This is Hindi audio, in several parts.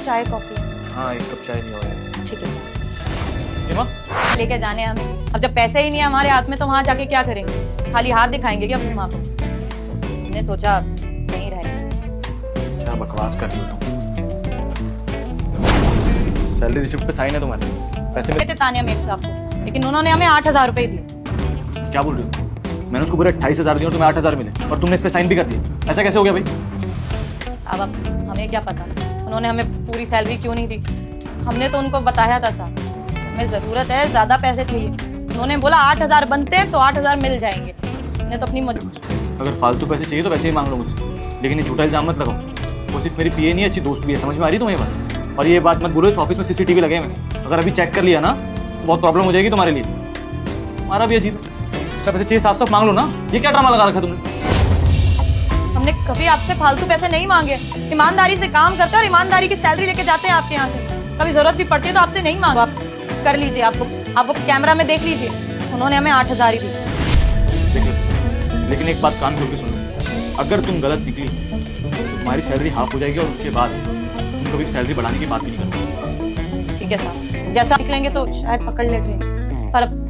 चाय कॉफी? हाँ, एक कप चाय नहीं हो रहा ठीक है। सीमा, लेके जाने हैं हमें। अब जब पैसे ही नहीं है हमारे हाथ में तो वहाँ जाके क्या करेंगे? खाली हाथ दिखाएंगे क्या अपनी माँ को? हमने सोचा नहीं रहे। क्या बकवास कर रही हो तुम? सैलरी रिसिप्ट पे साइन है तुम्हारे, पैसे देते तानिया मेम साहब को, लेकिन उन्होंने हमें 8,000 रुपए दिए। में क्या बोल रही हो? मैंने उसको पूरे 28,000 दिए और तुम्हें 8,000 मिले और तुमने इस पे साइन भी कर दिया। ऐसा कैसे हो गया भाई? अब हमें क्या पता उन्होंने हमें पूरी सैलरी क्यों नहीं दी। हमने तो उनको बताया था साहब हमें ज़रूरत है, ज़्यादा पैसे चाहिए। उन्होंने बोला 8,000 बनते हैं तो 8,000 मिल जाएंगे। हमने तो अपनी अगर फालतू पैसे चाहिए तो वैसे ही मांग लो मुझसे, लेकिन ये झूठा इल्जाम मत लगाओ। वो सिर्फ मेरी पीए नहीं, अच्छी दोस्त भी है। समझ में आ रही तुम्हें ये बात? और ये बात मत बोलो, इस ऑफिस में सीसीटीवी लगे हैं मैंने, अगर अभी चेक कर लिया ना तो बहुत प्रॉब्लम हो जाएगी तुम्हारे लिए। हमारा भी अजीब है, एक्स्ट्रा पैसे चाहिए, साफ साफ मांग लो ना। ये क्या ड्रामा लगा रखा तुमने? हमने कभी आपसे फालतू पैसे नहीं मांगे। ईमानदारी से काम करते हैं और ईमानदारी की सैलरी लेके जाते हैं आपके यहाँ से। कभी जरूरत भी पड़ती है तो आपसे नहीं मांगो। आप कर लीजिए, आप वो कैमरा में देख लीजिए, उन्होंने हमें 8,000 ही दी। लेकिन एक बात कान खोल के सुनो, अगर तुम गलत निकली तो तुम्हारी सैलरी हाफ हो जाएगी और उसके बाद तुम कभी सैलरी बढ़ाने की बात भी नहीं करोगे। ठीक है साहब, जैसा निकलेंगे तो शायद पकड़ लेंगे, पर अब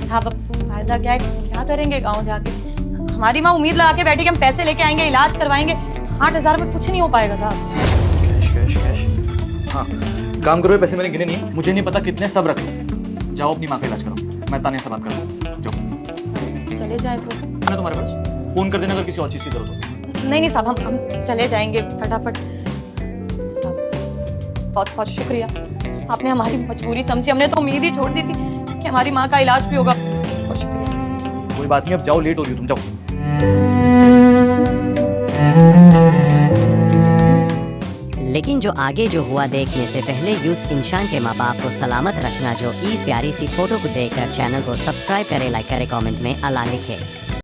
साहब अब फायदा क्या है? क्या करेंगे गाँव जाके? हमारी माँ उम्मीद लगा के बैठी कि हम पैसे लेके आएंगे, इलाज करवाएंगे। 8,000 में कुछ नहीं हो पाएगा साहब। कैश। हाँ, काम करो, ये पैसे मैंने गिने नहीं है, मुझे नहीं पता कितने, सब रख लो। जाओ अपनी माँ का इलाज करो, मैं तानिया से बात करूँ। जाओ। चले जाए तो? आना तुम्हारे पास, फोन कर देना अगर किसी और चीज़ की जरूरत हो। नहीं साहब, हम चले जाएंगे फटाफट। साहब बहुत बहुत शुक्रिया, आपने हमारी मजबूरी समझी। हमने तो उम्मीद ही छोड़ दी थी कि हमारी माँ का इलाज भी होगा। बहुत शुक्रिया। कोई बात नहीं, अब जाओ, लेट हो रही हो तुम, जाओ। लेकिन जो आगे जो हुआ देखने से पहले यूस इंशान के माँ बाप को सलामत रखना जो इस प्यारी सी फोटो को देखकर चैनल को सब्सक्राइब करे, लाइक करे, कमेंट में अल्लाह लिखे।